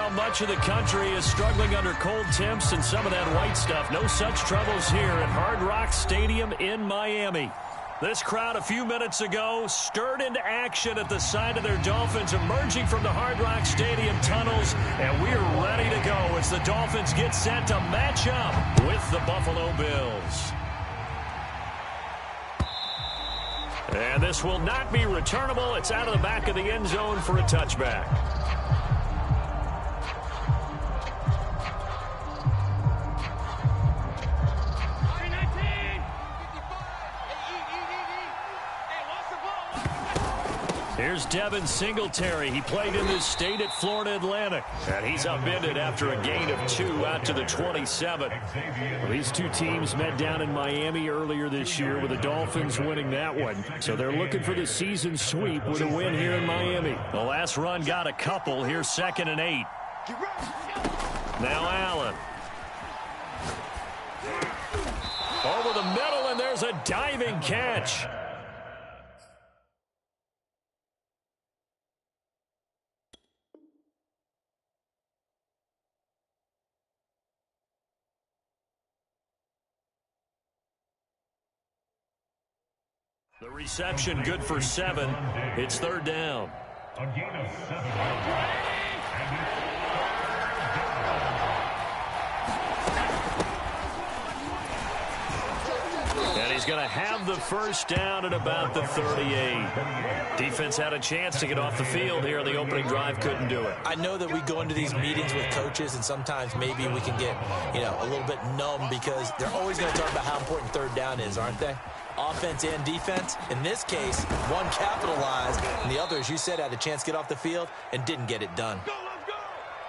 Well, much of the country is struggling under cold temps and some of that white stuff. No such troubles here at Hard Rock Stadium in Miami. This crowd a few minutes ago stirred into action at the side of their Dolphins emerging from the Hard Rock Stadium tunnels, and we're ready to go as the Dolphins get set to match up with the Buffalo Bills. And this will not be returnable. It's out of the back of the end zone for a touchback. Here's Devin Singletary. He played in this state at Florida Atlantic. And he's upended after a gain of 2 out to the 27. Well, these two teams met down in Miami earlier this year with the Dolphins winning that one. So they're looking for the season sweep with a win here in Miami. The last run got a couple. Here's 2nd and 8. Now Allen. Over the middle, and there's a diving catch. The reception good for 7. It's 3rd down. A gain of 7. And he's going to have the first down at about the 38. Defense had a chance to get off the field here on the opening drive, couldn't do it. I know that we go into these meetings with coaches, and sometimes maybe we can get, a little bit numb because they're always going to talk about how important 3rd down is, aren't they? Offense and defense. In this case, one capitalized, and the other, as you said, had a chance to get off the field and didn't get it done.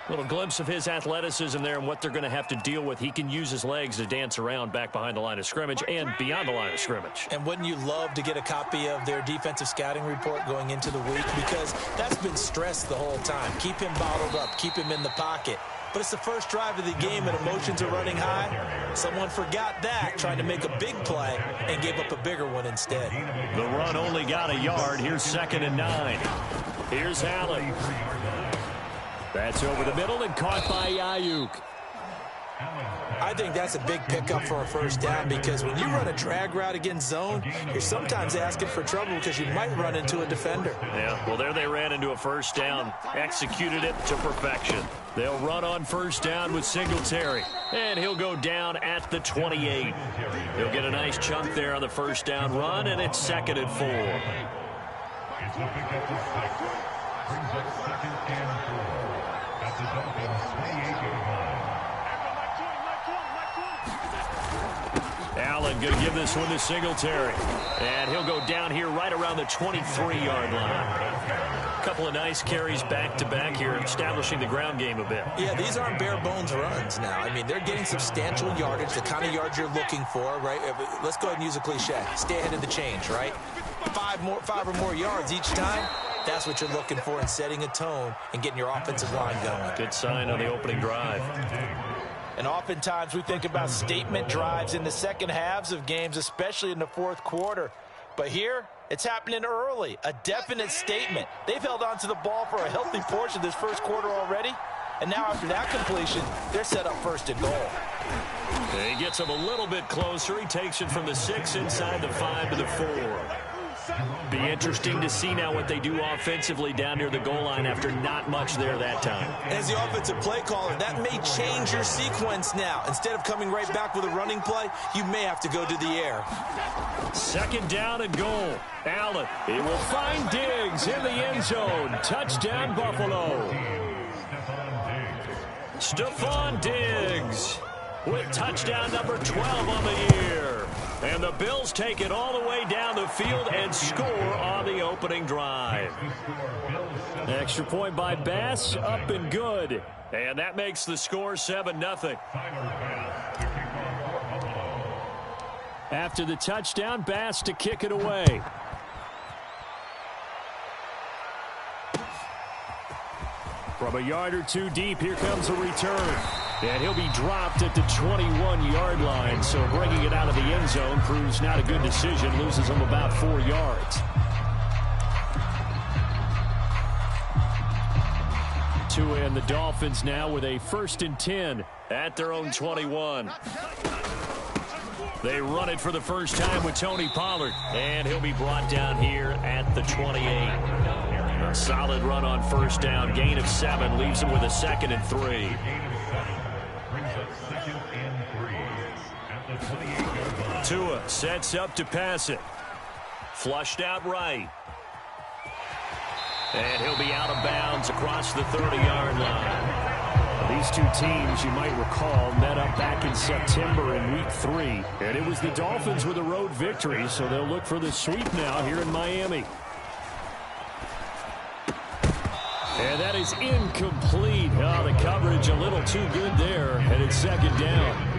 Little glimpse of his athleticism there and what they're going to have to deal with. He can use his legs to dance around back behind the line of scrimmage and beyond the line of scrimmage. And wouldn't you love to get a copy of their defensive scouting report going into the week? Because that's been stressed the whole time. Keep him bottled up. Keep him in the pocket. But it's the first drive of the game and emotions are running high. Someone forgot that, trying to make a big play, and gave up a bigger one instead. The run only got a yard. Here's 2nd and 9. Here's Allen. That's over the middle and caught by Ayuk. I think that's a big pickup for a first down because when you run a drag route against zone, you're sometimes asking for trouble because you might run into a defender. Yeah, well, there they ran into a first down, executed it to perfection. They'll run on first down with Singletary, and he'll go down at the 28. He'll get a nice chunk there on the first down run, and it's 2nd and 4. It's a pickup of 6. Brings up 2nd and 4. At the Dolphins' 28-yard line. Allen going to give this one to Singletary. And he'll go down here right around the 23-yard line. A couple of nice carries back-to-back here, establishing the ground game a bit. Yeah, these aren't bare-bones runs now. I mean, they're getting substantial yardage, the kind of yards you're looking for, right? Let's go ahead and use a cliche. Stay ahead of the change, right? 5 or more yards each time. That's what you're looking for in setting a tone and getting your offensive line going. Good sign on the opening drive. And oftentimes we think about statement drives in the second halves of games, especially in the fourth quarter. But here, it's happening early, a definite statement. They've held on to the ball for a healthy portion of this first quarter already. And now after that completion, they're set up 1st and goal. He gets him a little bit closer. He takes it from the 6 inside the 5 to the 4. Be interesting to see now what they do offensively down near the goal line after not much there that time. As the offensive play caller, that may change your sequence now. Instead of coming right back with a running play, you may have to go to the air. 2nd down and goal. Allen, he will find Diggs in the end zone. Touchdown, Buffalo. Stephon Diggs with touchdown number 12 on the year. And the Bills take it all the way down the field and score on the opening drive. Extra point by Bass, up and good. And that makes the score 7-0. After the touchdown, Bass to kick it away. From a yard or two deep, here comes a return. And he'll be dropped at the 21-yard line, so bringing it out of the end zone proves not a good decision, loses him about 4 yards. Tua and the Dolphins now with a 1st and 10 at their own 21. They run it for the first time with Tony Pollard, and he'll be brought down here at the 28. A solid run on 1st down, gain of 7, leaves him with a 2nd and 3. Tua sets up to pass it. Flushed out right. And he'll be out of bounds across the 30-yard line. These two teams, you might recall, met up back in September in Week 3. And it was the Dolphins with a road victory, so they'll look for the sweep now here in Miami. And that is incomplete. Oh, the coverage a little too good there, and it's 2nd down.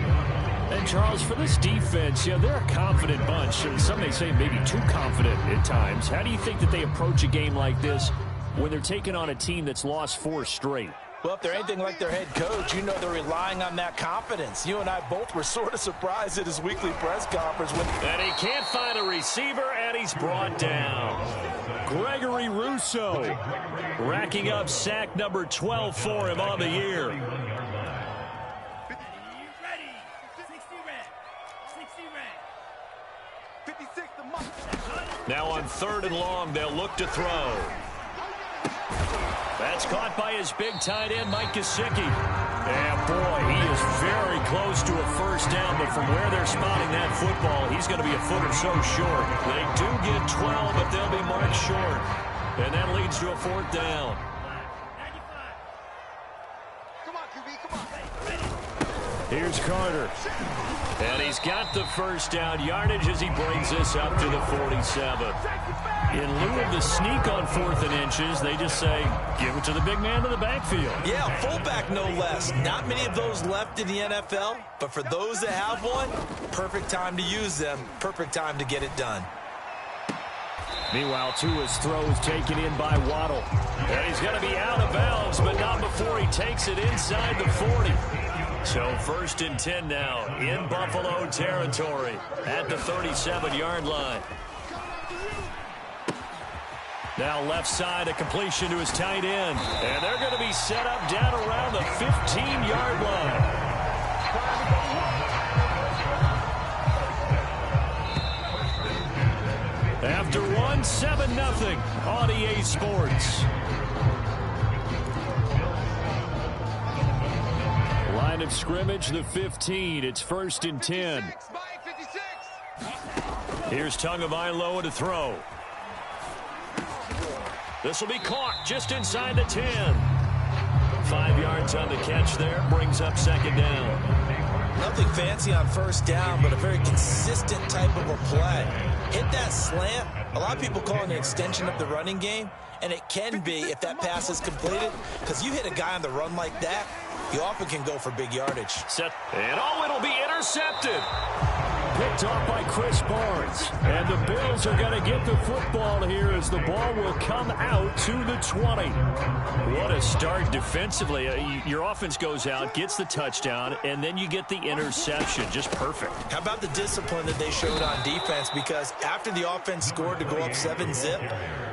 And, Charles, for this defense, they're a confident bunch. And some may say maybe too confident at times. How do you think that they approach a game like this when they're taking on a team that's lost 4 straight? Well, if they're anything like their head coach, you know they're relying on that confidence. You and I both were sort of surprised at his weekly press conference. And he can't find a receiver, and he's brought down. Gregory Rousseau racking up sack number 12 for him on the year. Now on 3rd and long, they'll look to throw. That's caught by his big tight end, Mike Gesicki. And, boy, he is very close to a 1st down, but from where they're spotting that football, he's going to be a foot or so short. They do get 12, but they'll be marked short. And that leads to a 4th down. Here's Carter. And he's got the 1st down yardage as he brings this up to the 47. In lieu of the sneak on 4th and inches, they just say, give it to the big man in the backfield. Yeah, fullback no less. Not many of those left in the NFL, but for those that have one, perfect time to use them, perfect time to get it done. Meanwhile, Tua's throw is taken in by Waddle. And he's going to be out of bounds, but not before he takes it inside the 40. So 1st and 10 now in Buffalo territory at the 37-yard line. Now left side, a completion to his tight end. And they're going to be set up down around the 15-yard line. After one, 7-0 on EA Sports. Line of scrimmage, the 15. It's 1st and 10. Here's Tagovailoa to throw. This will be caught just inside the 10. 5 yards on the catch there. Brings up 2nd down. Nothing fancy on 1st down, but a very consistent type of a play. Hit that slant. A lot of people call it an extension of the running game, and it can be if that pass is completed, because you hit a guy on the run like that, you often can go for big yardage. Set. And it'll be intercepted. Picked off by Chris Barnes. And the Bills are going to get the football here as the ball will come out to the 20. What a start defensively. Your offense goes out, gets the touchdown, and then you get the interception. Just perfect. How about the discipline that they showed on defense? Because after the offense scored to go up 7-zip,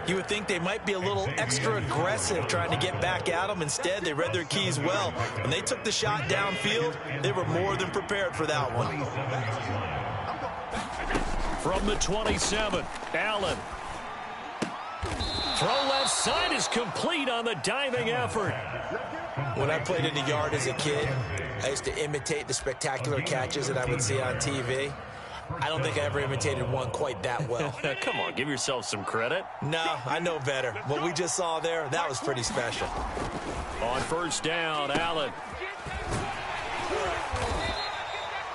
you would think they might be a little extra aggressive trying to get back at them. Instead, they read their keys well. When they took the shot downfield, they were more than prepared for that one. From the 27, Allen. Throw left side is complete on the diving effort. When I played in the yard as a kid, I used to imitate the spectacular catches that I would see on TV. I don't think I ever imitated one quite that well. Come on, give yourself some credit. No, I know better. What we just saw there, that was pretty special. On 1st down, Allen.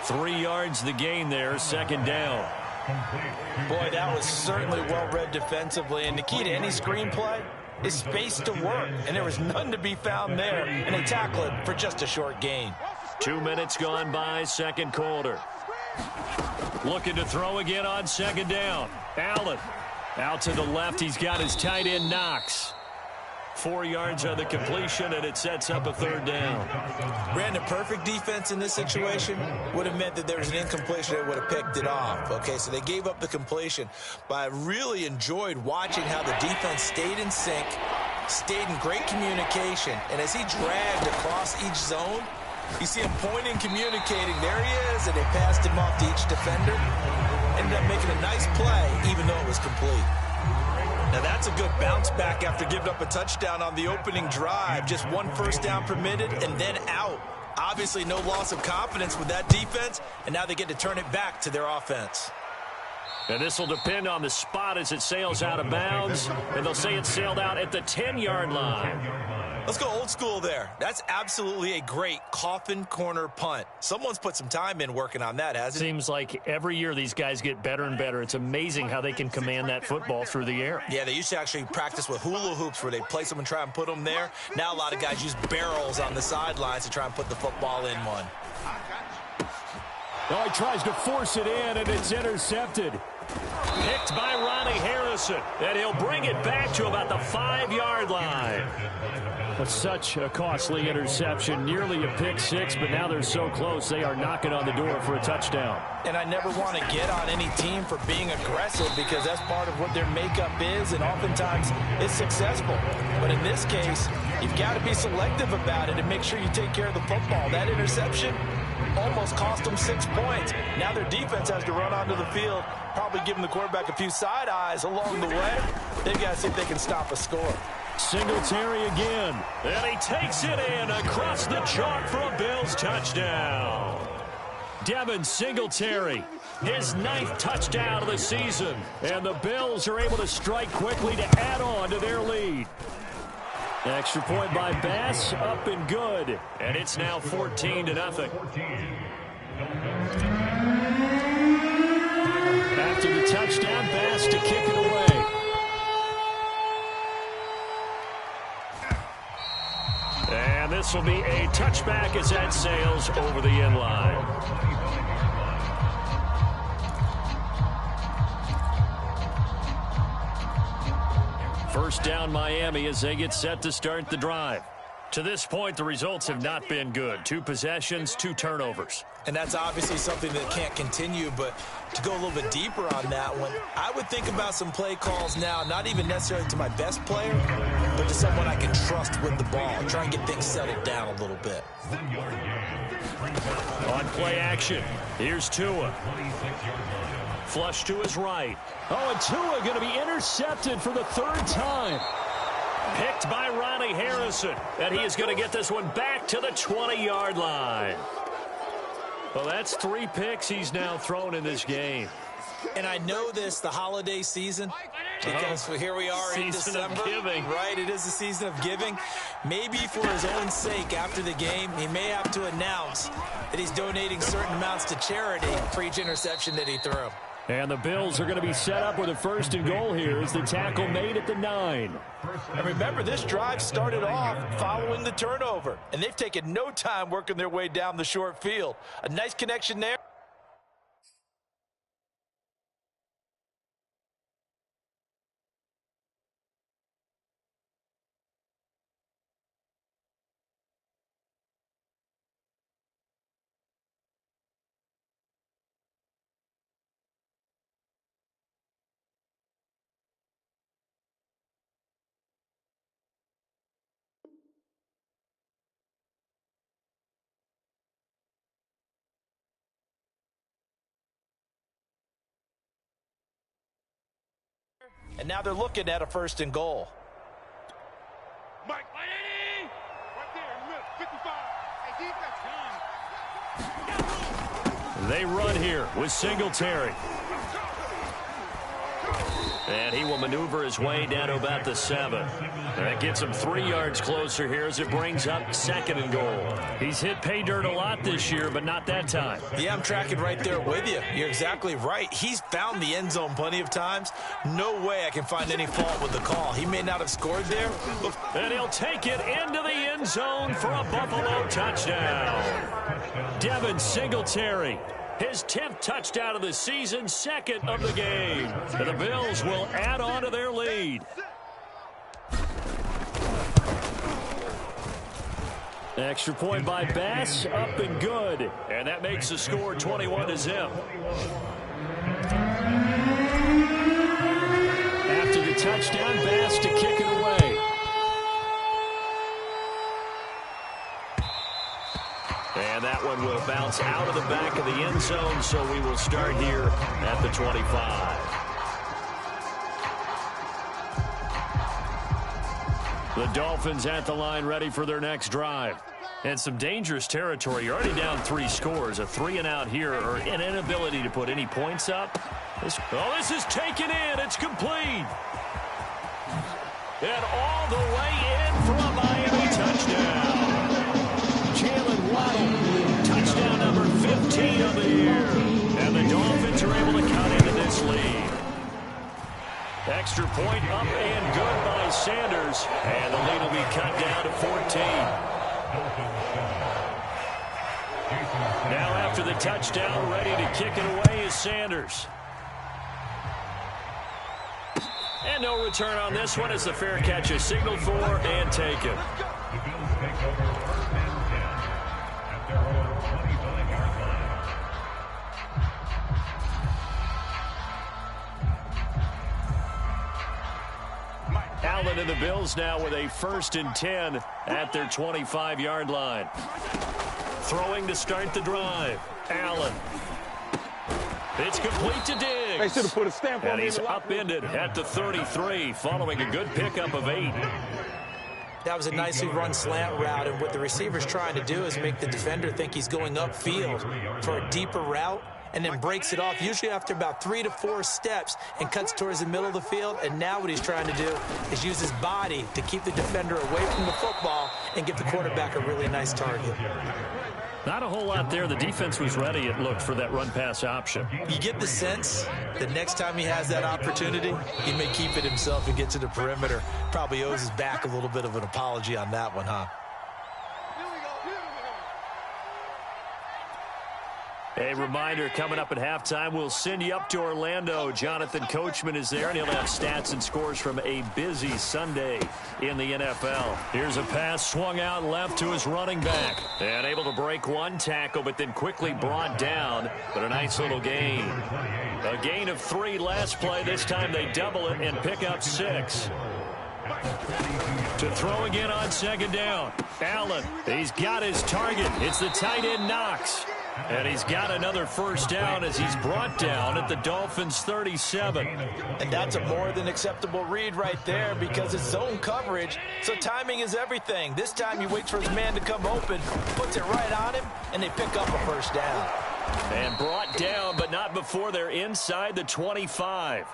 3 yards the gain there, 2nd down. Boy, that was certainly well-read defensively, and the key to any screenplay is space to work, and there was none to be found there, and they tackle it for just a short gain. 2 minutes gone by, 2nd quarter. Looking to throw again on 2nd down. Allen out to the left. He's got his tight end Knox. 4 yards on the completion, and it sets up a 3rd down. Brandon, perfect defense in this situation would have meant that there was an incompletion that would have picked it off. Okay, so they gave up the completion, but I really enjoyed watching how the defense stayed in sync, stayed in great communication, and as he dragged across each zone, you see him pointing, communicating. There he is, and they passed him off to each defender. Ended up making a nice play, even though it was complete. Now that's a good bounce back after giving up a touchdown on the opening drive. Just one first down permitted and then out. Obviously no loss of confidence with that defense, and now they get to turn it back to their offense. And this will depend on the spot as it sails out of bounds, and they'll say it sailed out at the 10-yard line. Let's go old school there. That's absolutely a great coffin corner punt. Someone's put some time in working on that, hasn't it? Seems like every year these guys get better and better. It's amazing how they can command that football through the air. Yeah, they used to actually practice with hula hoops where they place them and try and put them there. Now a lot of guys use barrels on the sidelines to try and put the football in one. Oh, he tries to force it in, and it's intercepted. Picked by Ronnie Harrison, and he'll bring it back to about the 5-yard line. But such a costly interception, nearly a pick six, but now they're so close they are knocking on the door for a touchdown. And I never want to get on any team for being aggressive because that's part of what their makeup is, and oftentimes it's successful. But in this case, you've got to be selective about it and make sure you take care of the football. That interception almost cost them 6 points. Now their defense has to run onto the field, probably giving the quarterback a few side eyes along the way. They've got to see if they can stop a score. Singletary again, and he takes it in across the chalk for a Bills touchdown. Devin Singletary, his 9th touchdown of the season, and the Bills are able to strike quickly to add on to their lead. Extra point by Bass, up and good, and it's now 14-0. After the touchdown, Bass to kick it away. And this will be a touchback as that sails over the end line. First down Miami as they get set to start the drive. To this point, the results have not been good. 2 possessions, 2 turnovers. And that's obviously something that can't continue, but to go a little bit deeper on that one, I would think about some play calls now, not even necessarily to my best player, but to someone I can trust with the ball and try and get things settled down a little bit. On play action, here's Tua. Flush to his right. Oh, and Tua going to be intercepted for the 3rd time. Picked by Ronnie Harrison, and he is going to get this one back to the 20-yard line. Well, that's 3 picks he's now thrown in this game. And I know this, the holiday season, because here we are in December. Season of giving. Right, it is the season of giving. Maybe for his own sake after the game, he may have to announce that he's donating certain amounts to charity for each interception that he threw. And the Bills are going to be set up with a 1st and goal here as the tackle made at the 9. And remember, this drive started off following the turnover, and they've taken no time working their way down the short field. A nice connection there. And now they're looking at a 1st and goal. Mike, right there, 55. Hey, defense. They run here with Singletary. And he will maneuver his way down to about the 7. That gets him 3 yards closer here as it brings up 2nd and goal. He's hit pay dirt a lot this year, but not that time. Yeah, I'm tracking right there with you. You're exactly right. He's found the end zone plenty of times. No way I can find any fault with the call. He may not have scored there. And he'll take it into the end zone for a Buffalo touchdown. Devin Singletary. His 10th touchdown of the season, 2nd of the game. And the Bills will add on to their lead. Extra point by Bass, up and good. And that makes the score 21-0. After the touchdown, Bass to kick it away. one will bounce out of the back of the end zone, so we will start here at the 25. The Dolphins at the line, ready for their next drive. And some dangerous territory. You're already down 3 scores. A 3-and-out here, or an inability to put any points up. This is taken in. It's complete. And all the way in for a Miami touchdown. Jalen Waddle, touchdown number 15 of the year. And the Dolphins are able to cut into this lead. Extra point up and good by Sanders. And the lead will be cut down to 14. Now after the touchdown, ready to kick it away is Sanders. And no return on this one as the fair catch is signaled for and taken. The Bills take over 1st and 10 at their own 25-yard line. Allen and the Bills now with a 1st and 10 at their 25-yard line. Throwing to start the drive. Allen. It's complete to Diggs. They should have put a stamp on And him. he's upended at the 33 following a good pickup of 8. That was a nicely run slant route, and what the receiver's trying to do is make the defender think he's going upfield for a deeper route, and then breaks it off, usually after about 3 to 4 steps, and cuts towards the middle of the field. And now what he's trying to do is use his body to keep the defender away from the football and give the quarterback a really nice target. Not a whole lot there. The defense was ready, it looked, for that run-pass option. You get the sense that next time he has that opportunity, he may keep it himself and get to the perimeter. Probably owes his back a little bit of an apology on that one, huh? A reminder, coming up at halftime, we'll send you up to Orlando. Jonathan Coachman is there, and he'll have stats and scores from a busy Sunday in the NFL. Here's a pass swung out left to his running back. And able to break one tackle, but then quickly brought down. But a nice little gain. A gain of 3 last play. This time they double it and pick up 6. To throw again on 2nd down. Allen, he's got his target. It's the tight end Knox. And he's got another 1st down as he's brought down at the Dolphins' 37. And that's a more than acceptable read right there because it's zone coverage, so timing is everything. This time he waits for his man to come open, puts it right on him, and they pick up a 1st down. And brought down, but not before they're inside the 25.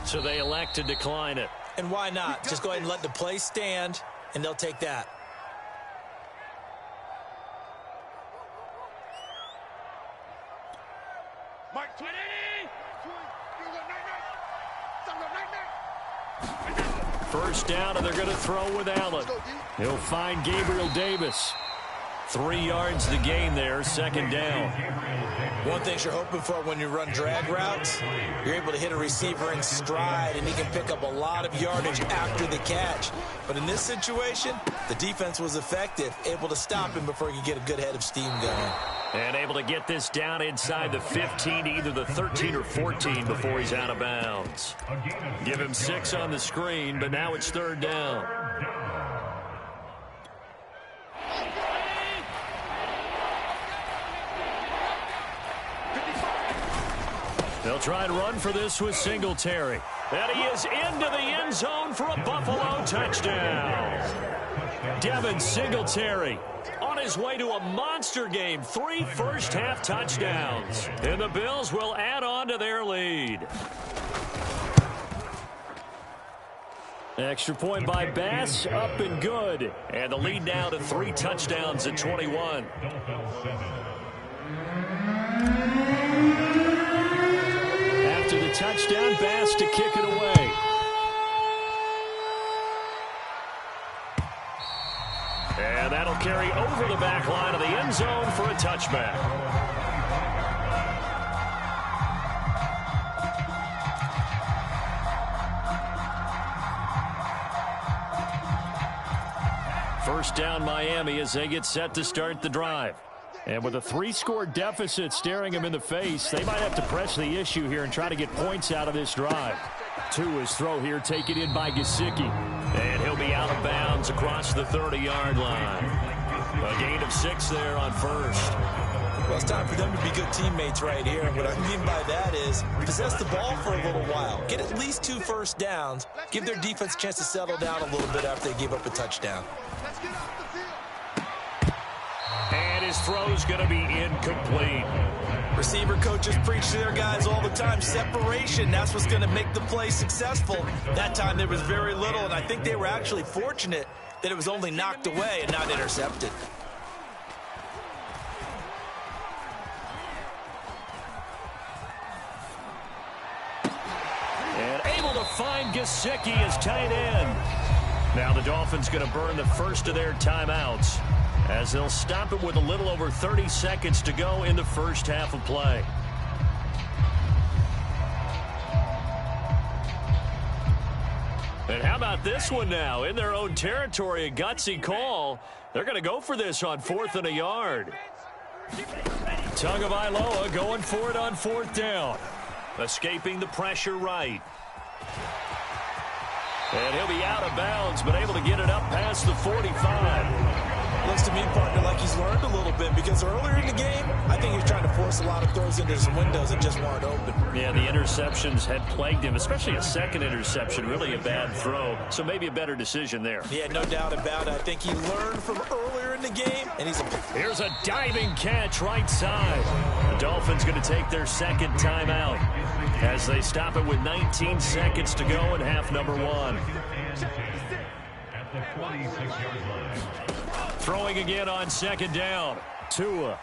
So they elect to decline it. And why not? Just go ahead and let the play stand, and they'll take that. First down, and they're going to throw with Allen. He'll find Gabriel Davis. 3 yards the gain there, 2nd down. One thing you're hoping for when you run drag routes, you're able to hit a receiver in stride, and he can pick up a lot of yardage after the catch. But in this situation, the defense was effective, able to stop him before he could get a good head of steam going. And able to get this down inside the 15, either the 13 or 14 before he's out of bounds. Give him 6 on the screen, but now it's 3rd down. They'll try and run for this with Singletary. And he is into the end zone for a Buffalo touchdown. Devin Singletary on his way to a monster game. 3 first-half touchdowns. And the Bills will add on to their lead. Extra point by Bass, up and good. And the lead now to 3 touchdowns at 21. After the touchdown, Bass to kick it away. And that'll carry over the back line of the end zone for a touchback. First down Miami as they get set to start the drive. And with a 3-score deficit staring them in the face, they might have to press the issue here and try to get points out of this drive. Tua's throw here taken in by Gesicki. And he'll be out of bounds across the 30-yard line. A gain of 6 there on first. Well, it's time for them to be good teammates right here. What I mean by that is possess the ball for a little while. Get at least 2 first downs. Give their defense a chance to settle down a little bit after they give up a touchdown. And his throw's going to be incomplete. Receiver coaches preach to their guys all the time. Separation, that's what's going to make the play successful. That time there was very little, and I think they were actually fortunate that it was only knocked away and not intercepted. And able to find Gesicki as tight end. Now the Dolphins going to burn the first of their timeouts as they'll stop it with a little over 30 seconds to go in the first half of play. And how about this one now? In their own territory, a gutsy call. They're going to go for this on 4th and a yard. Tagovailoa going for it on 4th down. Escaping the pressure right. And he'll be out of bounds, but able to get it up past the 45. Looks to me, partner, like he's learned a little bit, because earlier in the game, I think he was trying to force a lot of throws into some windows that just weren't open. Yeah, the interceptions had plagued him, especially a second interception, really a bad throw. So maybe a better decision there. Yeah, no doubt about it. I think he learned from earlier in the game, and Here's a diving catch right side. The Dolphins going to take their second timeout as they stop it with 19 seconds to go in half number 1. At the 26-yard line. Throwing again on 2nd down. Tua.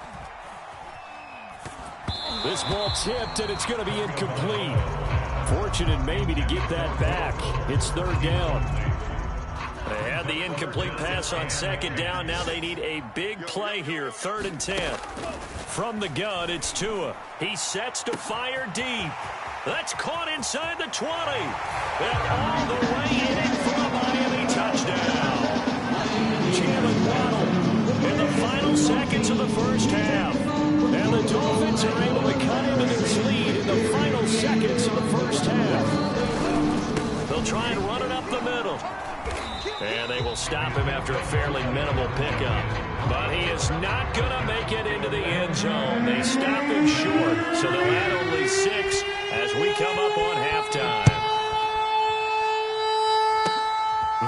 This ball tipped, and it's going to be incomplete. Fortunate maybe to get that back. It's 3rd down. They had the incomplete pass on 2nd down. Now they need a big play here. 3rd and 10. From the gun, it's Tua. He sets to fire deep. That's caught inside the 20. And all the way in for a Miami touchdown. Jalen Waddle in the final seconds of the first half. And the Dolphins are able to cut into this lead in the final seconds of the first half. They'll try and run it up the middle. And they will stop him after a fairly minimal pickup. But he is not going to make it into the end zone. They stop him short, so they'll add only 6 as we come up on halftime.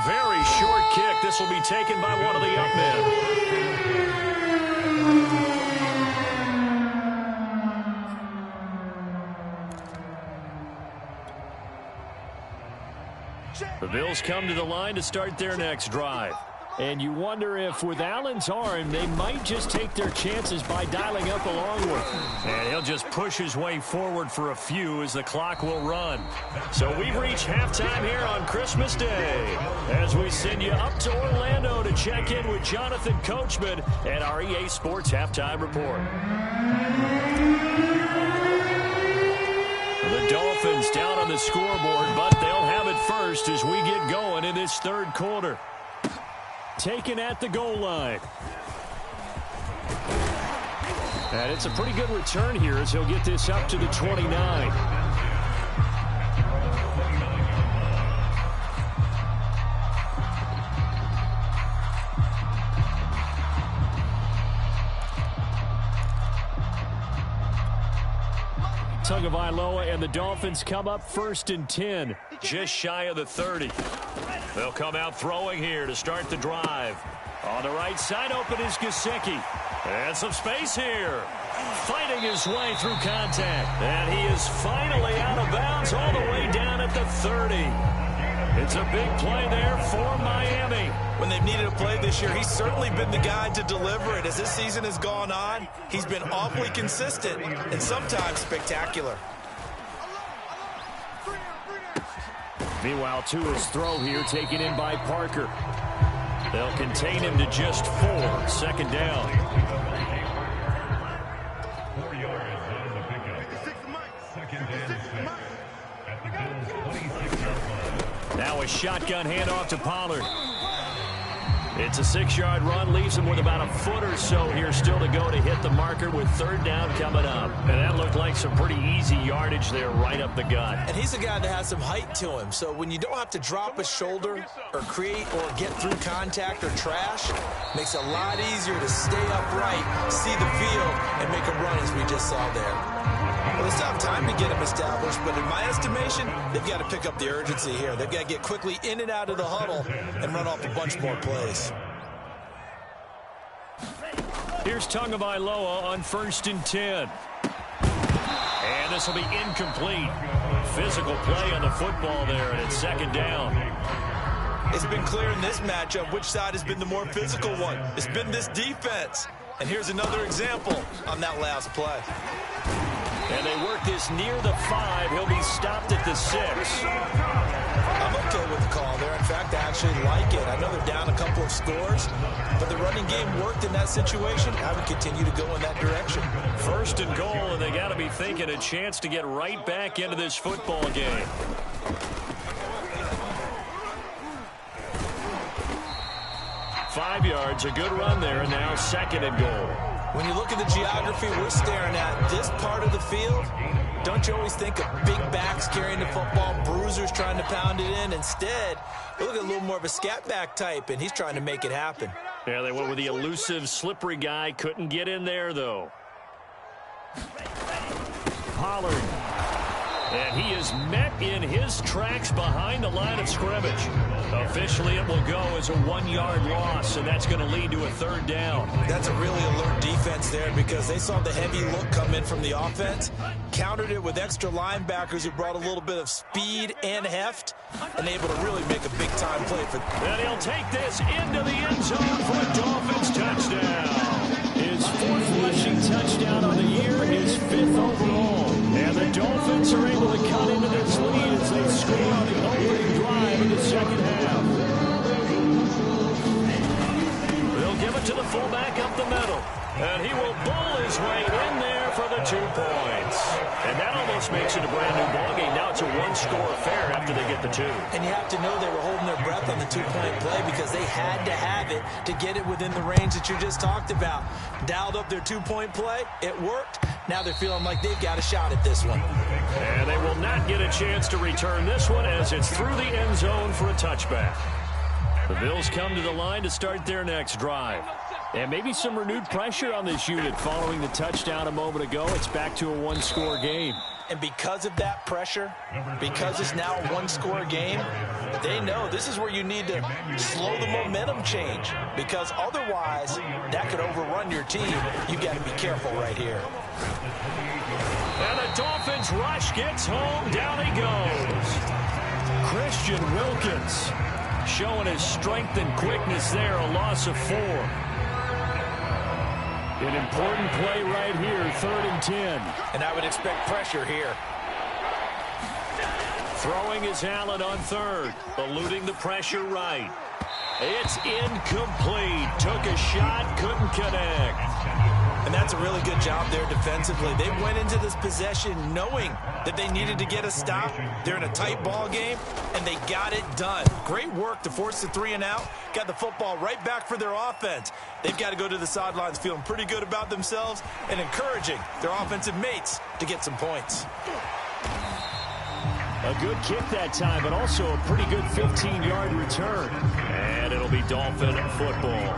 Very short kick. This will be taken by one of the up men. The Bills come to the line to start their next drive. And you wonder if with Allen's arm, they might just take their chances by dialing up a long one. And he'll just push his way forward for a few as the clock will run. So we've reached halftime here on Christmas Day as we send you up to Orlando to check in with Jonathan Coachman and our EA Sports Halftime Report. The Dolphins down on the scoreboard, but they'll have it first as we get going in this 3rd quarter. Taken at the goal line. And it's a pretty good return here as he'll get this up to the 29. Tagovailoa and the Dolphins come up 1st and 10, just shy of the 30. They'll come out throwing here to start the drive. On the right side open is Gesicki. And some space here. Fighting his way through contact. And he is finally out of bounds all the way down at the 30. It's a big play there for Miami. When they've needed a play this year, he's certainly been the guy to deliver it. As this season has gone on, he's been awfully consistent and sometimes spectacular. Meanwhile, Tua's throw here taken in by Parker. They'll contain him to just 4. 2nd down. 4 yards on the pickup. 2nd and 6. At the Bills' 26-yard line. Now a shotgun handoff to Pollard. It's a 6-yard run, leaves him with about a foot or so here still to go to hit the marker with 3rd down coming up. And that looked like like some pretty easy yardage there right up the gut. And he's a guy that has some height to him. So when you don't have to drop a shoulder or create or get through contact or trash, makes it a lot easier to stay upright, see the field, and make a run as we just saw there. Well, they still have time to get him established, but in my estimation, they've got to pick up the urgency here. They've got to get quickly in and out of the huddle and run off a bunch more plays. Here's Tagovailoa on 1st and 10. And this will be incomplete. Physical play on the football there, and it's 2nd down. It's been clear in this matchup which side has been the more physical one. It's been this defense. And here's another example on that last play. And they work this near the 5. He'll be stopped at the 6. I'm okay with the call there. In fact, I actually like it. I know they're down a couple of scores, but the running game worked in that situation. I would continue to go in that direction. 1st and goal, and they got to be thinking a chance to get right back into this football game. Five yards, a good run there, and now 2nd and goal. When you look at the geography we're staring at, this part of the field, don't you always think of big backs carrying the football, bruisers trying to pound it in? Instead, you look at a little more of a scat back type, and he's trying to make it happen. Yeah, they went with the elusive, slippery guy. Couldn't get in there, though. Pollard. And he is met in his tracks behind the line of scrimmage. Officially, it will go as a 1-yard loss, and that's going to lead to a 3rd down. That's a really alert defense there because they saw the heavy look come in from the offense, countered it with extra linebackers who brought a little bit of speed and heft, and able to really make a big-time play for them. And he'll take this into the end zone for a Dolphins touchdown. His 4th rushing touchdown on the year, his 5th overall. And the Dolphins are able to cut into this lead as they score on the opening drive in the 2nd half. They'll give it to the fullback up the middle. And he will bull his way in there for the 2 points. And that almost makes it a brand new ballgame. Now it's a 1-score affair after they get the 2. And you have to know they were holding their breath on the 2-point play because they had to have it to get it within the range that you just talked about. Dialed up their 2-point play. It worked. Now they're feeling like they've got a shot at this one. And they will not get a chance to return this one as it's through the end zone for a touchback. The Bills come to the line to start their next drive. And maybe some renewed pressure on this unit following the touchdown a moment ago. It's back to a 1-score game. And because of that pressure, because it's now a 1-score game, they know this is where you need to slow the momentum change. Because otherwise, that could overrun your team. You've got to be careful right here. And the Dolphins rush gets home. Down he goes. Christian Wilkins showing his strength and quickness there. A loss of 4. An important play right here, 3rd and 10. And I would expect pressure here. Throwing is Allen on 3rd, eluding the pressure right. It's incomplete. Took a shot, couldn't connect. And that's a really good job there defensively. They went into this possession knowing that they needed to get a stop. They're in a tight ball game, and they got it done. Great work to force the 3 and out. Got the football right back for their offense. They've got to go to the sidelines feeling pretty good about themselves and encouraging their offensive mates to get some points. A good kick that time, but also a pretty good 15-yard return. And it'll be Dolphin football.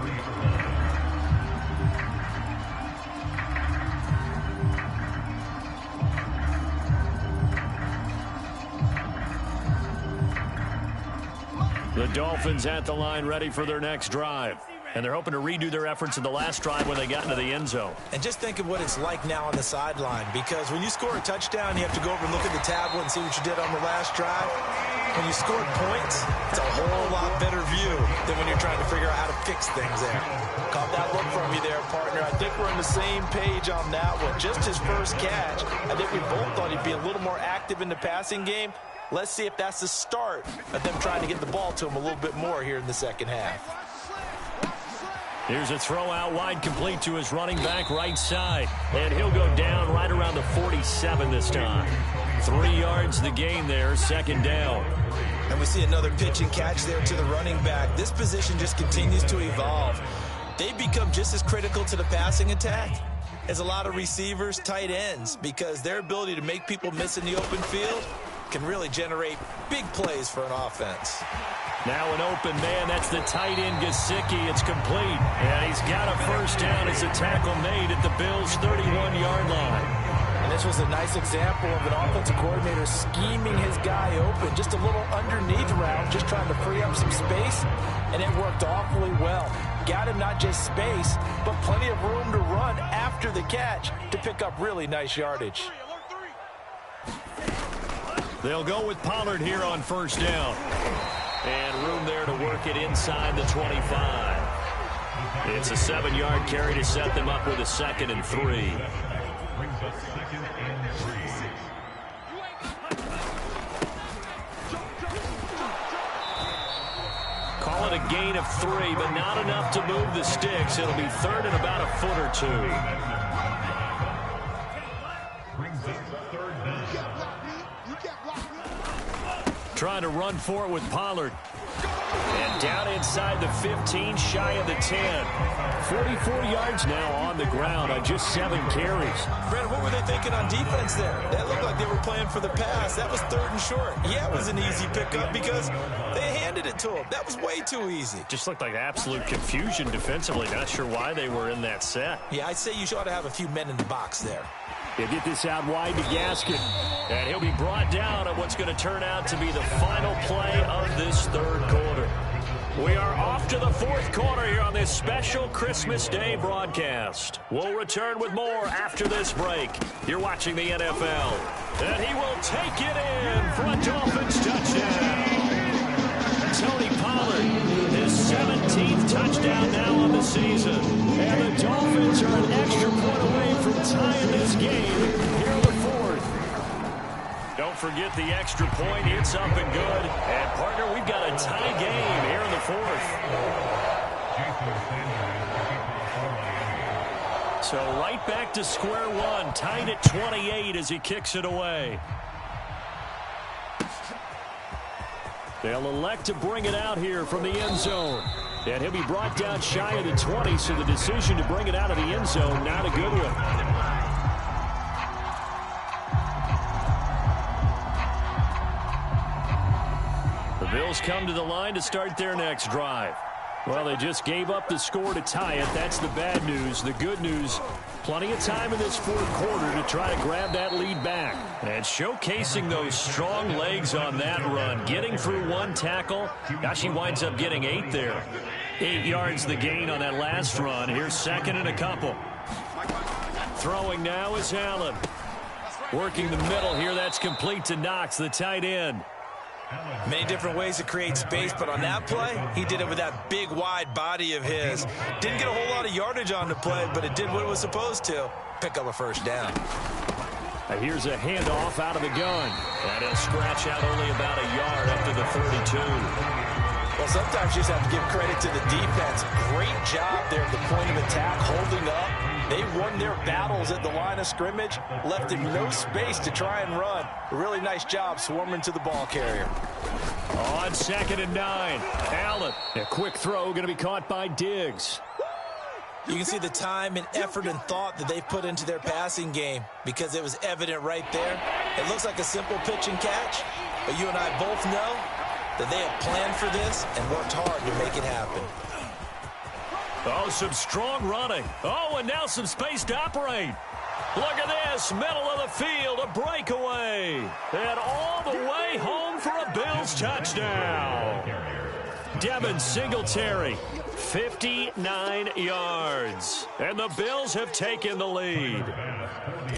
The Dolphins at the line ready for their next drive. And they're hoping to redo their efforts in the last drive when they got into the end zone. And just think of what it's like now on the sideline, because when you score a touchdown, you have to go over and look at the tablet and see what you did on the last drive. When you scored points, it's a whole lot better view than when you're trying to figure out how to fix things there. Caught that look from you there, partner. I think we're on the same page on that one. Just his first catch, I think we both thought he'd be a little more active in the passing game. Let's see if that's the start of them trying to get the ball to him a little bit more here in the second half. Here's a throw out wide, complete to his running back right side. And he'll go down right around the 47 this time. 3 yards the gain there, 2nd down. And we see another pitch and catch there to the running back. This position just continues to evolve. They become just as critical to the passing attack is a lot of receivers, tight ends, because their ability to make people miss in the open field can really generate big plays for an offense. Now an open man. That's the tight end, Gesicki. It's complete. And he's got a first down as a tackle made at the Bills' 31-yard line. And this was a nice example of an offensive coordinator scheming his guy open. Just a little underneath route, just trying to free up some space. And it worked awfully well. Got him not just space, but plenty of room to run after the catch to pick up really nice yardage. They'll go with Pollard here on first down. And room there to work it inside the 25. It's a 7-yard carry to set them up with a 2nd and 3. Brings up 2nd and 3. Call it a gain of 3, but not enough to move the sticks. It'll be 3rd and about a foot or 2. Brings up 3rd down. Trying to run for it with Pollard. And down inside the 15, shy of the 10. 44 yards now on the ground on just 7 carries. Brad, what were they thinking on defense there? That looked like they were playing for the pass. That was 3rd and short. Yeah, it was an easy pickup because they handed it to him. That was way too easy. Just looked like absolute confusion defensively. Not sure why they were in that set. Yeah, I'd say you ought to have a few men in the box there. He'll get this out wide to Gaskin. And he'll be brought down at what's going to turn out to be the final play of this 3rd quarter. We are off to the 4th quarter here on this special Christmas Day broadcast. We'll return with more after this break. You're watching the NFL. And he will take it in for a Dolphins touchdown. Tony Pollard, his 17th touchdown now on the season. And the Dolphins are an extra point away from tying this game here in the 4th. Don't forget the extra point. It's up and good. And, partner, we've got a tie game here in the 4th. So right back to square one. Tied at 28 as he kicks it away. They'll elect to bring it out here from the end zone. And he'll be brought down shy of the 20, so the decision to bring it out of the end zone, not a good one. The Bills come to the line to start their next drive. Well, they just gave up the score to tie it. That's the bad news. The good news, plenty of time in this 4th quarter to try to grab that lead back. And showcasing those strong legs on that run. Getting through 1 tackle. Now she winds up getting 8 there. 8 yards the gain on that last run. Here's 2nd and a couple. Throwing now is Allen. Working the middle here. That's complete to Knox, the tight end. Many different ways to create space, but on that play, he did it with that big, wide body of his. Didn't get a whole lot of yardage on the play, but it did what it was supposed to. Pick up a first down. Here's a handoff out of the gun. And he'll scratch out only about a yard up to the 32. Well, sometimes you just have to give credit to the defense. Great job there at the point of attack, holding up. They won their battles at the line of scrimmage, left him no space to try and run. A really nice job swarming to the ball carrier. On 2nd and 9, Allen. A quick throw going to be caught by Diggs. You can see the time and effort and thought that they put into their passing game because it was evident right there. It looks like a simple pitch and catch, but you and I both know that they have planned for this and worked hard to make it happen. Oh, some strong running. Oh, and now some space to operate. Look at this, middle of the field, a breakaway. And all the way home for a Bills touchdown. Devin Singletary, 59 yards. And the Bills have taken the lead.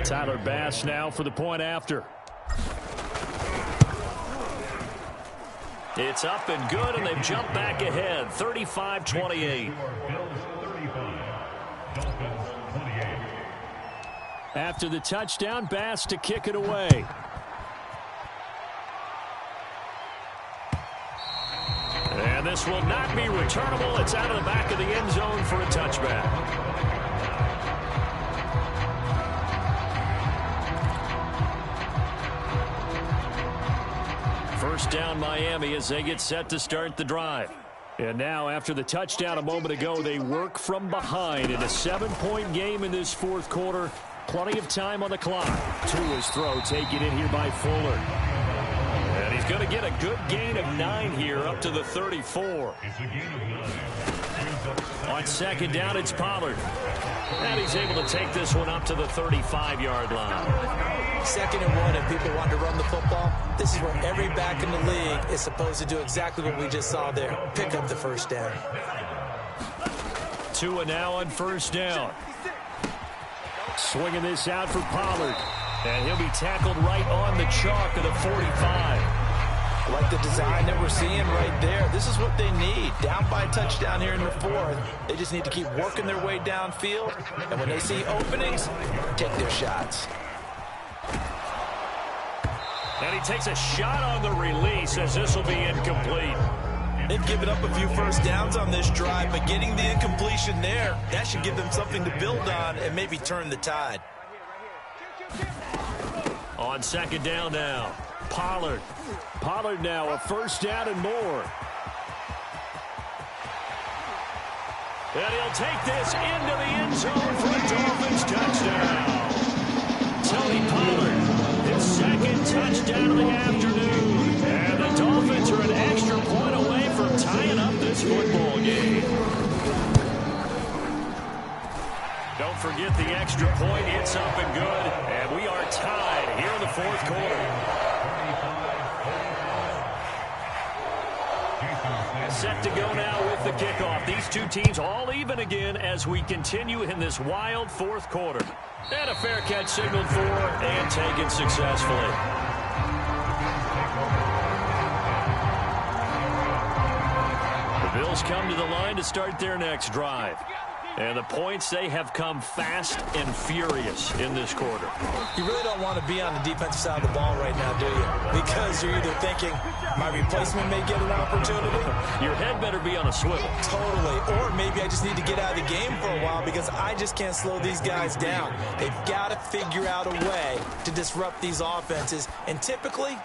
Tyler Bass now for the point after. It's up and good, and they've jumped back ahead, 35-28. After the touchdown, Bass to kick it away. And this will not be returnable. It's out of the back of the end zone for a touchback. First down Miami as they get set to start the drive. And now, after the touchdown a moment ago, they work from behind in a 7-point game in this fourth quarter. Plenty of time on the clock. To his throw, taken in here by Fuller. And he's going to get a good gain of 9 here, up to the 34. On second down, it's Pollard. And he's able to take this one up to the 35-yard line. Second and 1, and people want to run the football. This is where every back in the league is supposed to do exactly what we just saw there. Pick up the first down. Tua now on first down. Swinging this out for Pollard. And he'll be tackled right on the chalk of the 45. Like the design that we're seeing right there. This is what they need. Down by a touchdown here in the fourth. They just need to keep working their way downfield. And when they see openings, take their shots. And he takes a shot on the release as this will be incomplete. They've given up a few first downs on this drive, but getting the incompletion there, that should give them something to build on and maybe turn the tide. On second down now, Pollard. Pollard now a first down and more. And he'll take this into the end zone for a Dolphins touchdown. Tony Pollard, his second touchdown of the afternoon. And the Dolphins are an extra point away from tying up this football game. Don't forget the extra point. It's up and good. And we are tied here in the fourth quarter. Set to go now with the kickoff. These two teams all even again as we continue in this wild fourth quarter. And a fair catch signaled for and taken successfully. The Bills come to the line to start their next drive. And the points, they have come fast and furious in this quarter. You really don't want to be on the defensive side of the ball right now, do you? Because you're either thinking, my replacement may get an opportunity. Your head better be on a swivel. Totally. Or maybe I just need to get out of the game for a while because I just can't slow these guys down. They've got to figure out a way to disrupt these offenses. And typically,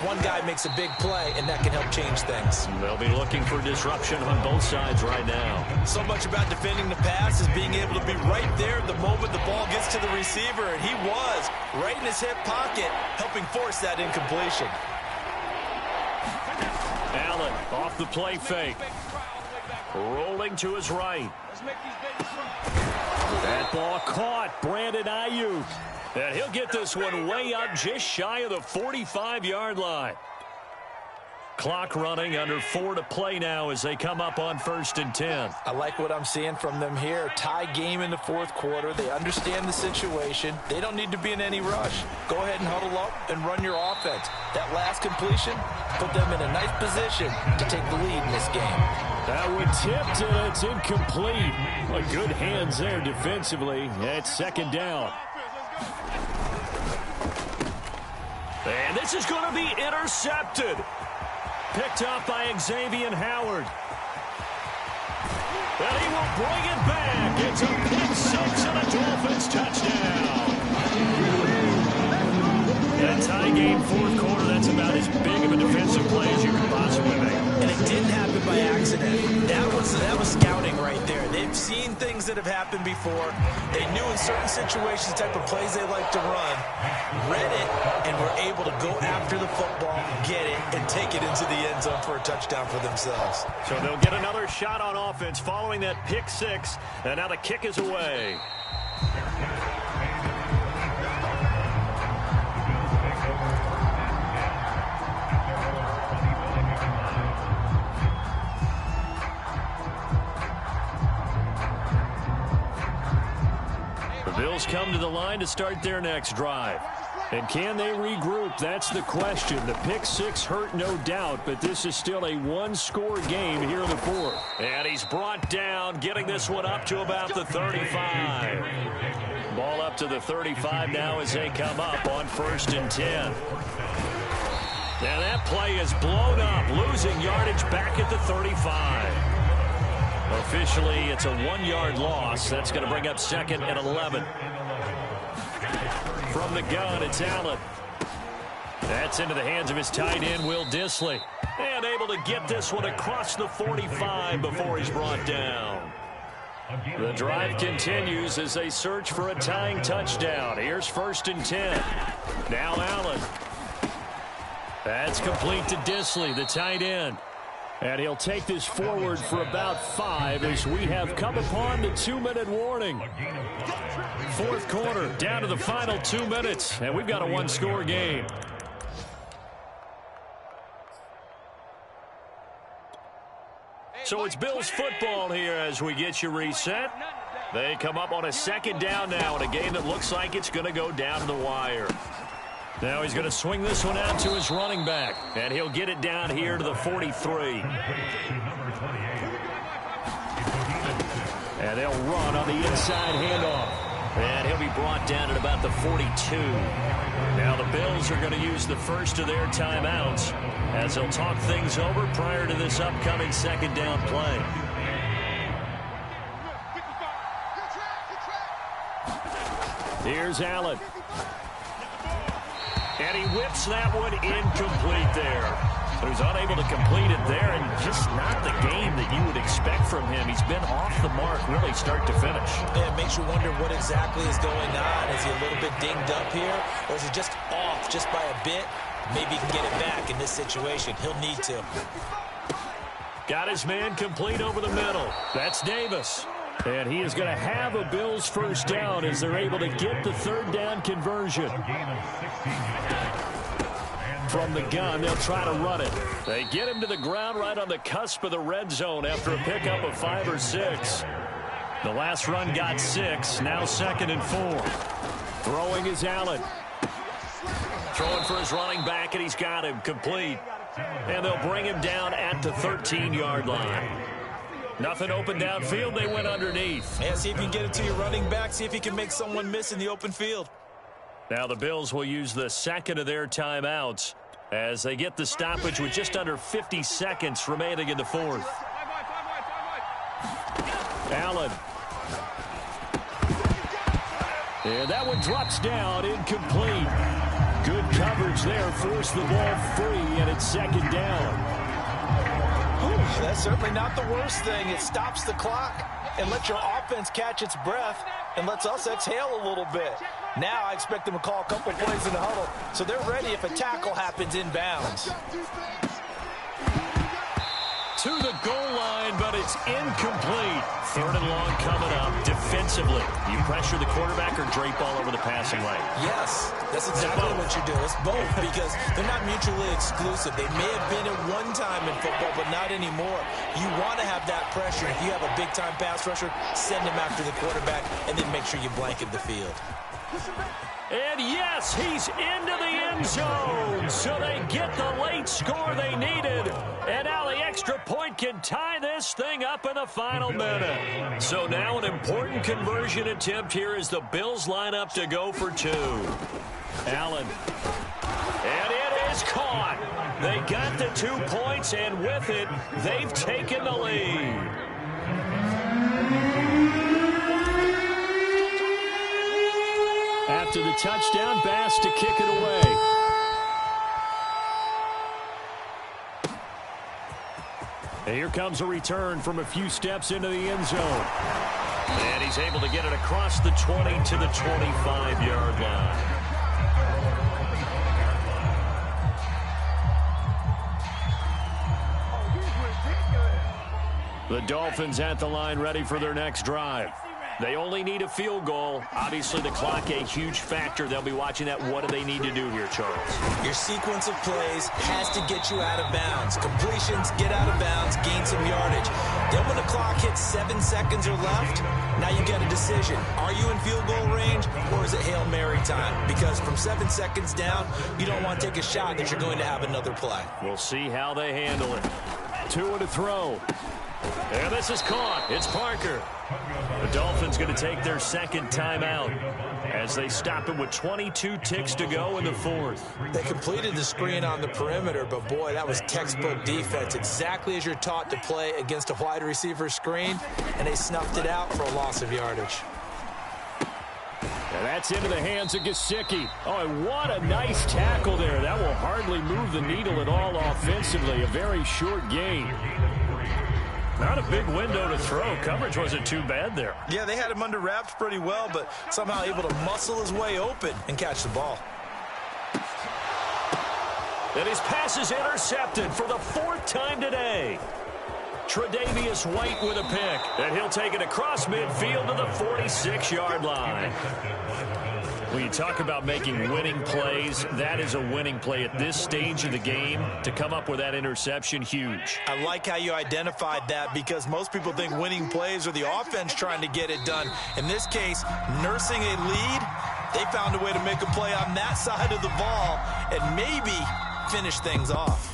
one guy makes a big play, and that can help change things. They'll be looking for disruption on both sides right now. So much about defending the pass is being able to be right there the moment the ball gets to the receiver, and he was right in his hip pocket, helping force that incompletion. Allen off the play fake. Rolling to his right. That ball caught. Brandon Ayuk. And he'll get this one way up just shy of the 45-yard line. Clock running, under 4 to play now as they come up on 1st and 10. I like what I'm seeing from them here. Tie game in the fourth quarter. They understand the situation. They don't need to be in any rush. Go ahead and huddle up and run your offense. That last completion put them in a nice position to take the lead in this game. That one tipped and it's incomplete. Good hands there defensively. It's second down. And this is going to be intercepted. Picked up by Xavier Howard. And he will bring it back. It's a pick six and a Dolphins touchdown. A tie game fourth quarter. That's about as big of a defensive play as you could possibly make. And it didn't happen by accident. That was scouting right there. They've seen things that have happened before. They knew in certain situations the type of plays they like to run, read it, and were able to go after the football, get it, and take it into the end zone for a touchdown for themselves. So they'll get another shot on offense following that pick six, and now the kick is away. Bills come to the line to start their next drive. And can they regroup? That's the question. The pick six hurt, no doubt, but this is still a one-score game here in the fourth. And he's brought down, getting this one up to about the 35. Ball up to the 35 now as they come up on 1st and 10. And that play is blown up, losing yardage back at the 35. Officially, it's a 1-yard loss. That's going to bring up 2nd and 11. From the gun, it's Allen. That's into the hands of his tight end, Will Dissly. And able to get this one across the 45 before he's brought down. The drive continues as they search for a tying touchdown. Here's 1st and 10. Now Allen. That's complete to Dissly, the tight end. And he'll take this forward for about 5 as we have come upon the 2-minute warning. 4th quarter, down to the final 2 minutes, and we've got a 1-score game. So it's Bills football here as we get you reset. They come up on a 2nd down now in a game that looks like it's going to go down to the wire. Now he's going to swing this one out to his running back, and he'll get it down here to the 43. And they'll run on the inside handoff. And he'll be brought down at about the 42. Now the Bills are going to use the first of their timeouts as they'll talk things over prior to this upcoming 2nd down play. Here's Allen. And he whips that one incomplete there. So he's unable to complete it there, and just not the game that you would expect from him. He's been off the mark really start to finish. Yeah, it makes you wonder what exactly is going on. Is he a little bit dinged up here, or is he just off just by a bit? Maybe he can get it back in this situation. He'll need to. Got his man complete over the middle. That's Davis. And he is going to have a Bills 1st down as they're able to get the 3rd down conversion. From the gun, they'll try to run it. They get him to the ground right on the cusp of the red zone after a pickup of 5 or 6. The last run got 6, now 2nd and 4. Throwing is Allen. Throwing for his running back, and he's got him complete. And they'll bring him down at the 13-yard line. Nothing open downfield. They went underneath. Yeah, see if you can get it to your running back. See if you can make someone miss in the open field. Now the Bills will use the 2nd of their timeouts as they get the stoppage with just under 50 seconds remaining in the 4th. Allen. And that one drops down, incomplete. Good coverage there, forced the ball free, and it's 2nd down. That's certainly not the worst thing. It stops the clock and lets your offense catch its breath and lets us exhale a little bit. Now I expect them to call a couple plays in the huddle so they're ready if a tackle happens inbounds. To the goal line, but it's incomplete. 3rd and long coming up defensively. You pressure the quarterback or drape all over the passing lane? Yes, that's exactly what you do. It's both because they're not mutually exclusive. They may have been at one time in football, but not anymore. You want to have that pressure. If you have a big-time pass rusher, send him after the quarterback, and then make sure you blanket the field. And yes, he's into the end zone. So they get the late score they needed. And now the extra point can tie this thing up in the final minute. So now an important conversion attempt here as the Bills line up to go for 2. Allen. And it is caught. They got the 2 points, and with it, they've taken the lead. After the touchdown, Bass to kick it away. And here comes a return from a few steps into the end zone. And he's able to get it across the 20 to the 25-yard line. The Dolphins at the line ready for their next drive. They only need a field goal. Obviously, the clock a huge factor. They'll be watching that. What do they need to do here, Charles? Your sequence of plays has to get you out of bounds. Completions, get out of bounds, gain some yardage. Then when the clock hits 7 seconds or left, now you get a decision. Are you in field goal range, or is it Hail Mary time? Because from 7 seconds down, you don't want to take a shot that you're going to have another play. We'll see how they handle it. 2 to throw. And this is caught. It's Parker. The Dolphins going to take their 2nd timeout as they stop it with 22 ticks to go in the 4th. They completed the screen on the perimeter, but boy, that was textbook defense. Exactly as you're taught to play against a wide receiver screen, and they snuffed it out for a loss of yardage. And that's into the hands of Gesicki. Oh, and what a nice tackle there. That will hardly move the needle at all offensively. A very short gain. Not a big window to throw. Coverage wasn't too bad there. Yeah, they had him under wraps pretty well, but somehow able to muscle his way open and catch the ball. And his pass is intercepted for the 4th time today. Tre'Davious White with a pick. And he'll take it across midfield to the 46-yard line. When you talk about making winning plays, that is a winning play at this stage of the game. To come up with that interception, huge. I like how you identified that because most people think winning plays are the offense trying to get it done. In this case, nursing a lead, they found a way to make a play on that side of the ball and maybe finish things off.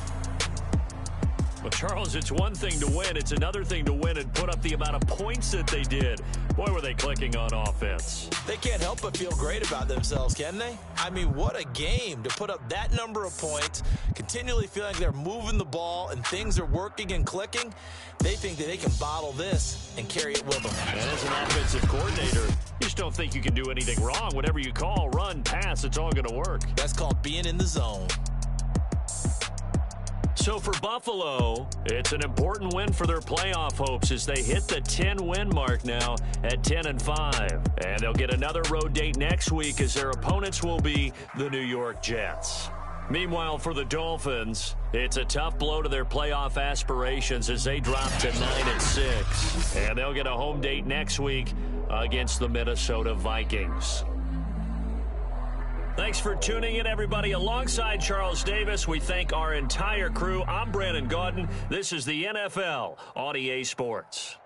Well, Charles, it's one thing to win. It's another thing to win and put up the amount of points that they did. Boy, were they clicking on offense. They can't help but feel great about themselves, can they? I mean, what a game to put up that number of points, continually feeling they're moving the ball and things are working and clicking. They think that they can bottle this and carry it with them. And as an offensive coordinator, you just don't think you can do anything wrong. Whatever you call, run, pass, it's all going to work. That's called being in the zone. So for Buffalo, it's an important win for their playoff hopes as they hit the 10-win mark now at 10-5. And they'll get another road date next week as their opponents will be the New York Jets. Meanwhile, for the Dolphins, it's a tough blow to their playoff aspirations as they drop to 9-6. And they'll get a home date next week against the Minnesota Vikings. Thanks for tuning in, everybody. Alongside Charles Davis, we thank our entire crew. I'm Brandon Gaudin. This is the NFL on EA Sports.